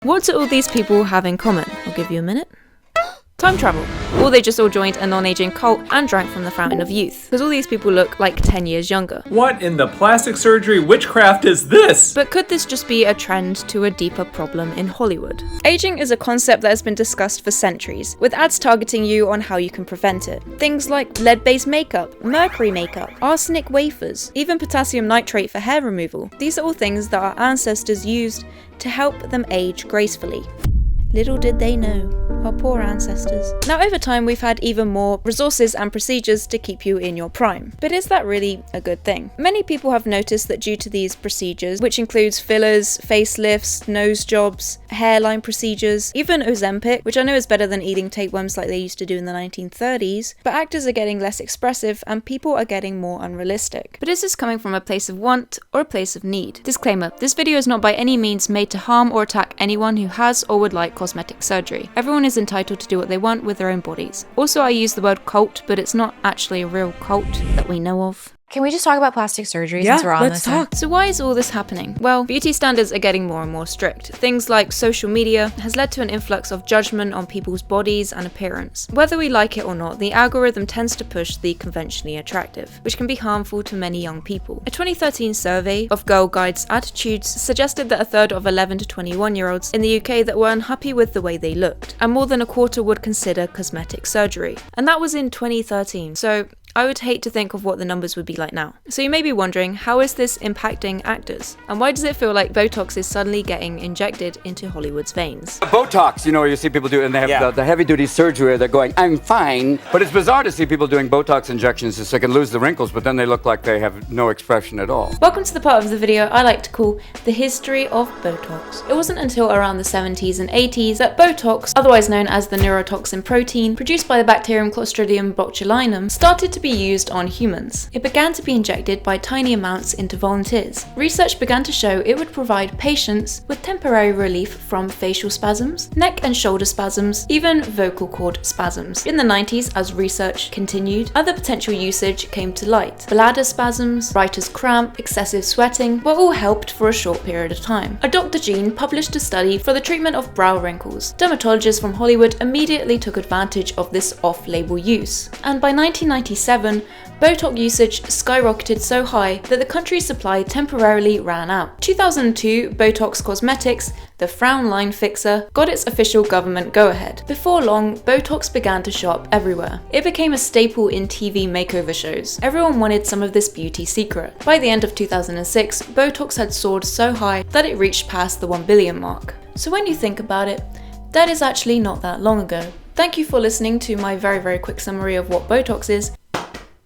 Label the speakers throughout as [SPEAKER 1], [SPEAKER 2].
[SPEAKER 1] What do all these people have in common? I'll give you a minute. Time travel. Or they just all joined a non-aging cult and drank from the fountain of youth. Because all these people look like 10 years younger.
[SPEAKER 2] What in the plastic surgery witchcraft is this?
[SPEAKER 1] But could this just be a trend to a deeper problem in Hollywood? Aging is a concept that has been discussed for centuries, with ads targeting you on how you can prevent it. Things like lead-based makeup, mercury makeup, arsenic wafers, even potassium nitrate for hair removal. These are all things that our ancestors used to help them age gracefully. Little did they know, our poor ancestors. Now over time we've had even more resources and procedures to keep you in your prime. But is that really a good thing? Many people have noticed that due to these procedures, which includes fillers, facelifts, nose jobs, hairline procedures, even Ozempic, which I know is better than eating tapeworms like they used to do in the 1930s, but actors are getting less expressive and people are getting more unrealistic. But is this coming from a place of want or a place of need? Disclaimer, this video is not by any means made to harm or attack anyone who has or would like cosmetic surgery. Everyone is entitled to do what they want with their own bodies. Also, I use the word cult, but it's not actually a real cult that we know of.
[SPEAKER 3] Can we just talk about plastic surgery since we're on this?
[SPEAKER 1] Yeah, let's talk. So why is all this happening? Well, beauty standards are getting more and more strict. Things like social media has led to an influx of judgment on people's bodies and appearance. Whether we like it or not, the algorithm tends to push the conventionally attractive, which can be harmful to many young people. A 2013 survey of Girl Guide's attitudes suggested that a third of 11 to 21-year-olds in the UK that were unhappy with the way they looked, and more than a quarter would consider cosmetic surgery. And that was in 2013. So I would hate to think of what the numbers would be like now. So you may be wondering, how is this impacting actors? And why does it feel like Botox is suddenly getting injected into Hollywood's veins?
[SPEAKER 4] Botox, you see people do it and they have the heavy-duty surgery where they're going, I'm fine. But it's bizarre to see people doing Botox injections just so they can lose the wrinkles, but then they look like they have no expression at all.
[SPEAKER 1] Welcome to the part of the video I like to call the history of Botox. It wasn't until around the 70s and 80s that Botox, otherwise known as the neurotoxin protein, produced by the bacterium Clostridium botulinum, started to be used on humans. It began to be injected by tiny amounts into volunteers. Research began to show it would provide patients with temporary relief from facial spasms, neck and shoulder spasms, even vocal cord spasms. In the 90s, as research continued, other potential usage came to light. Bladder spasms, writer's cramp, excessive sweating were all helped for a short period of time. A Dr. Jean published a study for the treatment of brow wrinkles. Dermatologists from Hollywood immediately took advantage of this off-label use. And by 1997, Botox usage skyrocketed so high that the country's supply temporarily ran out. 2002, Botox Cosmetics, the frown line fixer, got its official government go-ahead. Before long, Botox began to show up everywhere. It became a staple in TV makeover shows. Everyone wanted some of this beauty secret. By the end of 2006, Botox had soared so high that it reached past the 1 billion mark. So when you think about it, that is actually not that long ago. Thank you for listening to my very quick summary of what Botox is.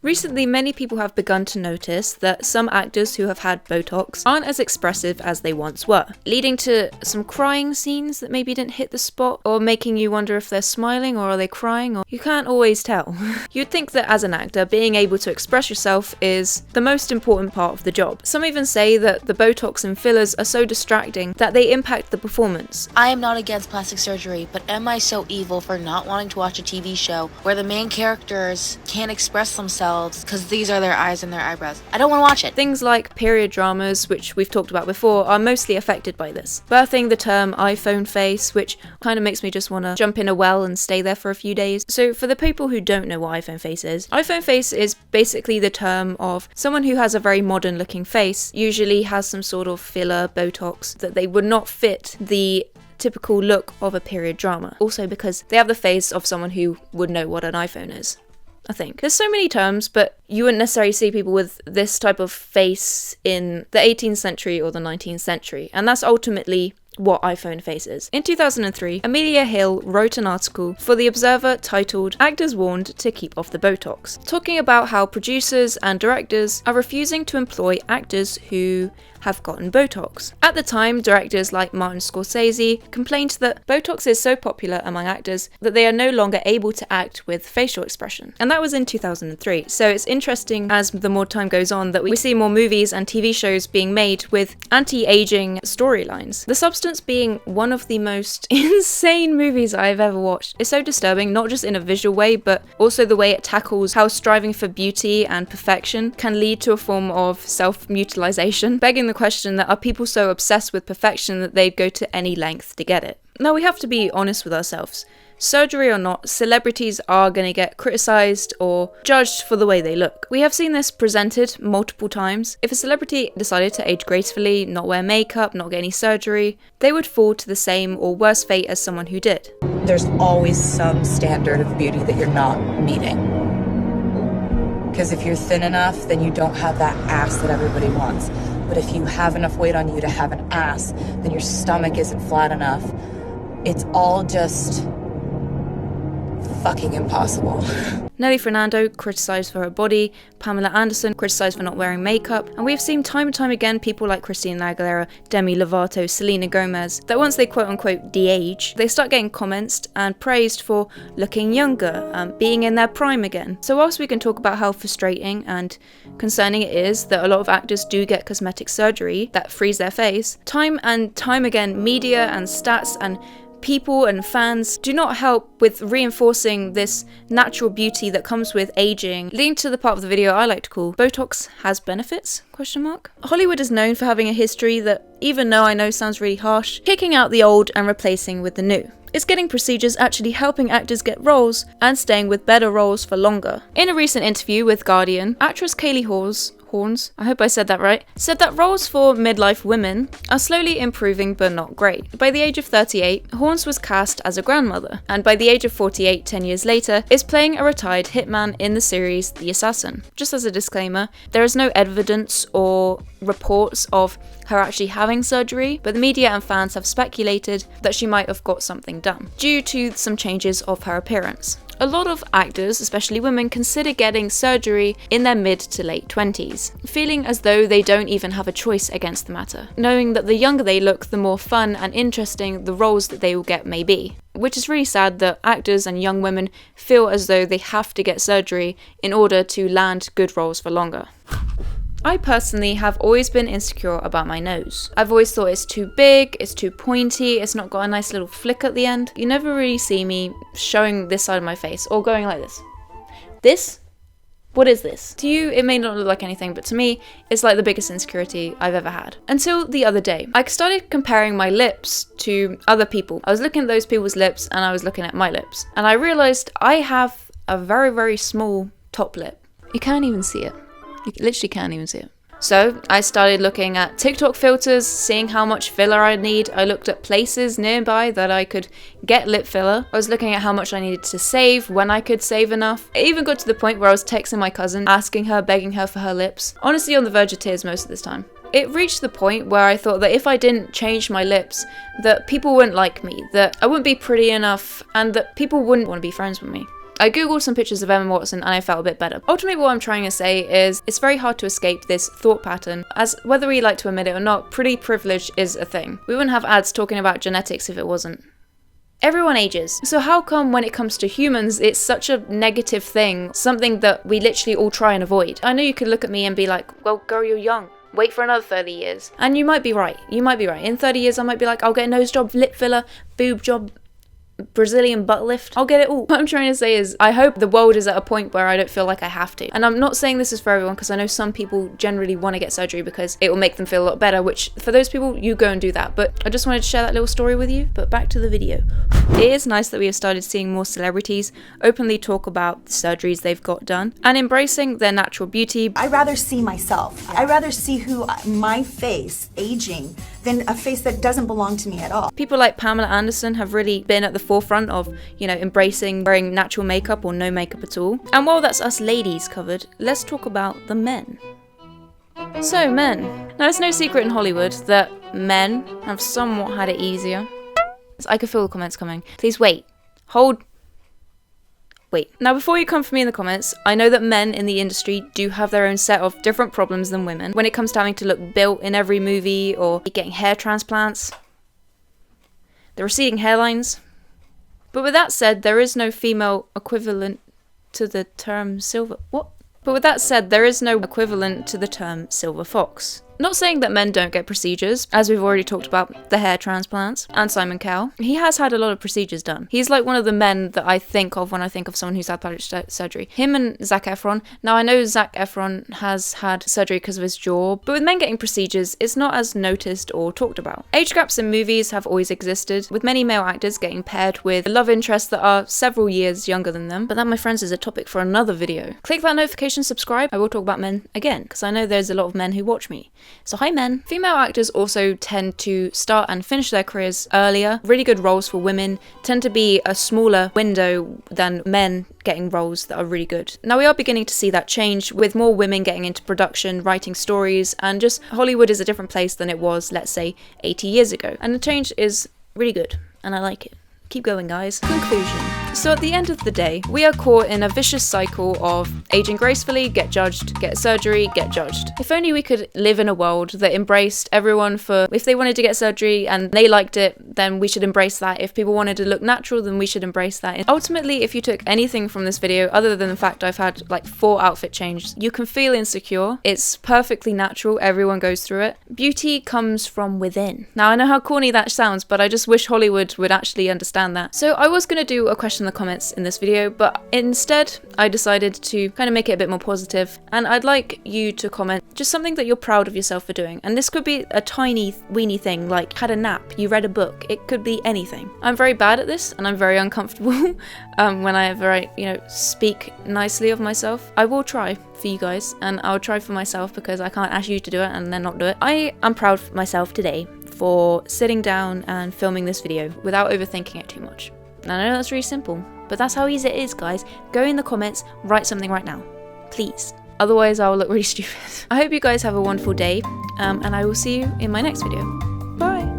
[SPEAKER 1] Recently, many people have begun to notice that some actors who have had Botox aren't as expressive as they once were, leading to some crying scenes that maybe didn't hit the spot, or making you wonder if they're smiling or are they crying, or you can't always tell. You'd think that as an actor, being able to express yourself is the most important part of the job. Some even say that the Botox and fillers are so distracting that they impact the performance.
[SPEAKER 5] I am not against plastic surgery, but am I so evil for not wanting to watch a TV show where the main characters can't express themselves because these are their eyes and their eyebrows? I don't want to watch it.
[SPEAKER 1] Things like period dramas, which we've talked about before, are mostly affected by this. Birthing the term iPhone face, which kind of makes me just want to jump in a well and stay there for a few days. So for the people who don't know what iPhone face is basically the term of someone who has a very modern looking face, usually has some sort of filler, Botox, that they would not fit the typical look of a period drama. Also because they have the face of someone who would know what an iPhone is. I think. There's so many terms, but you wouldn't necessarily see people with this type of face in the 18th century or the 19th century, and that's ultimately what iPhone face is. In 2003, Amelia Hill wrote an article for The Observer titled "Actors Warned to Keep Off the Botox," talking about how producers and directors are refusing to employ actors who have gotten Botox. At the time, directors like Martin Scorsese complained that Botox is so popular among actors that they are no longer able to act with facial expression. And that was in 2003. So it's interesting as the more time goes on that we see more movies and TV shows being made with anti-aging storylines. The substance Substance being one of the most insane movies I've ever watched. It's so disturbing, not just in a visual way, but also the way it tackles how striving for beauty and perfection can lead to a form of self-mutilization, begging the question that are people so obsessed with perfection that they'd go to any length to get it? Now, we have to be honest with ourselves. Surgery or not, celebrities are going to get criticised or judged for the way they look. We have seen this presented multiple times. If a celebrity decided to age gracefully, not wear makeup, not get any surgery, they would fall to the same or worse fate as someone who did.
[SPEAKER 6] There's always some standard of beauty that you're not meeting. Because if you're thin enough, then you don't have that ass that everybody wants. But if you have enough weight on you to have an ass, then your stomach isn't flat enough. It's all just fucking impossible.
[SPEAKER 1] Nelly Fernando criticised for her body, Pamela Anderson criticised for not wearing makeup, and we've seen time and time again people like Christina Aguilera, Demi Lovato, Selena Gomez, that once they quote-unquote de-age, they start getting comments and praised for looking younger, being in their prime again. So whilst we can talk about how frustrating and concerning it is that a lot of actors do get cosmetic surgery that frees their face, time and time again media and stats and people and fans do not help with reinforcing this natural beauty that comes with aging, leading to the part of the video I like to call Botox has benefits? Hollywood is known for having a history that, even though I know sounds really harsh, kicking out the old and replacing with the new. It's getting procedures actually helping actors get roles and staying with better roles for longer. In a recent interview with Guardian, actress Kaylee Horns, I hope I said that right, said that roles for midlife women are slowly improving but not great. By the age of 38, Horns was cast as a grandmother, and by the age of 48, 10 years later, is playing a retired hitman in the series The Assassin. Just as a disclaimer, there is no evidence or reports of her actually having surgery, but the media and fans have speculated that she might have got something done, due to some changes of her appearance. A lot of actors, especially women, consider getting surgery in their mid to late 20s, feeling as though they don't even have a choice against the matter, knowing that the younger they look, the more fun and interesting the roles that they will get may be. Which is really sad that actors and young women feel as though they have to get surgery in order to land good roles for longer. I personally have always been insecure about my nose. I've always thought it's too big, it's too pointy, it's not got a nice little flick at the end. You never really see me showing this side of my face or going like this. This? What is this? To you, it may not look like anything, but to me, it's like the biggest insecurity I've ever had. Until the other day, I started comparing my lips to other people. I was looking at those people's lips and I was looking at my lips. And I realized I have a very, very small top lip. You can't even see it. You literally can't even see it. So I started looking at TikTok filters, seeing how much filler I'd need. I looked at places nearby that I could get lip filler. I was looking at how much I needed to save, when I could save enough. It even got to the point where I was texting my cousin, asking her, begging her for her lips. Honestly, on the verge of tears most of this time. It reached the point where I thought that if I didn't change my lips, that people wouldn't like me, that I wouldn't be pretty enough, and that people wouldn't want to be friends with me. I googled some pictures of Emma Watson and I felt a bit better. Ultimately, what I'm trying to say is it's very hard to escape this thought pattern, as whether we like to admit it or not, pretty privilege is a thing. We wouldn't have ads talking about genetics if it wasn't. Everyone ages. So how come when it comes to humans, it's such a negative thing, something that we literally all try and avoid? I know you could look at me and be like, well, girl, you're young. Wait for another 30 years. And you might be right. You might be right. In 30 years, I might be like, I'll get a nose job, lip filler, boob job, Brazilian butt lift. I'll get it all. What I'm trying to say is I hope the world is at a point where I don't feel like I have to. And I'm not saying this is for everyone, because I know some people generally want to get surgery because it will make them feel a lot better, which for those people, you go and do that. But I just wanted to share that little story with you. But back to the video. It is nice that we have started seeing more celebrities openly talk about the surgeries they've got done and embracing their natural beauty.
[SPEAKER 7] I'd rather see myself. I'd rather see my face aging than a face that doesn't belong to me at all.
[SPEAKER 1] People like Pamela Anderson have really been at the forefront of, embracing wearing natural makeup or no makeup at all. And while that's us ladies covered, let's talk about the men. So, men. Now, it's no secret in Hollywood that men have somewhat had it easier. I could feel the comments coming. Please wait. Wait. Now, before you come for me in the comments, I know that men in the industry do have their own set of different problems than women when it comes to having to look built in every movie or getting hair transplants, the receding hairlines. But with that said, there is no female equivalent to the term silver... What? But with that said, there is no equivalent to the term silver fox. Not saying that men don't get procedures, as we've already talked about the hair transplants, and Simon Cowell. He has had a lot of procedures done. He's like one of the men that I think of when I think of someone who's had plastic surgery. Him and Zac Efron. Now I know Zac Efron has had surgery because of his jaw, but with men getting procedures, it's not as noticed or talked about. Age gaps in movies have always existed, with many male actors getting paired with love interests that are several years younger than them, but that, my friends, is a topic for another video. Click that notification, subscribe. I will talk about men again, because I know there's a lot of men who watch me. So hi men. Female actors also tend to start and finish their careers earlier. Really good roles for women tend to be a smaller window than men getting roles that are really good. Now we are beginning to see that change with more women getting into production, writing stories, and just Hollywood is a different place than it was, let's say, 80 years ago. And the change is really good, and I like it. Keep going, guys. Conclusion. So at the end of the day, we are caught in a vicious cycle of aging gracefully, get judged, get surgery, get judged. If only we could live in a world that embraced everyone for, if they wanted to get surgery and they liked it, then we should embrace that. If people wanted to look natural, then we should embrace that. And ultimately, if you took anything from this video, other than the fact I've had like 4 outfit changes, you can feel insecure. It's perfectly natural. Everyone goes through it. Beauty comes from within. Now, I know how corny that sounds, but I just wish Hollywood would actually understand that. So I was going to do a question in the comments in this video, but instead I decided to kind of make it a bit more positive, and I'd like you to comment just something that you're proud of yourself for doing. And this could be a tiny weeny thing, like had a nap, you read a book, it could be anything. I'm very bad at this and I'm very uncomfortable whenever I speak nicely of myself. I will try for you guys, and I'll try for myself because I can't ask you to do it and then not do it. I am proud of myself today for sitting down and filming this video without overthinking it too much. And I know that's really simple, but that's how easy it is, guys. Go in the comments, write something right now, please. Otherwise I'll look really stupid. I hope you guys have a wonderful day, and I will see you in my next video. Bye!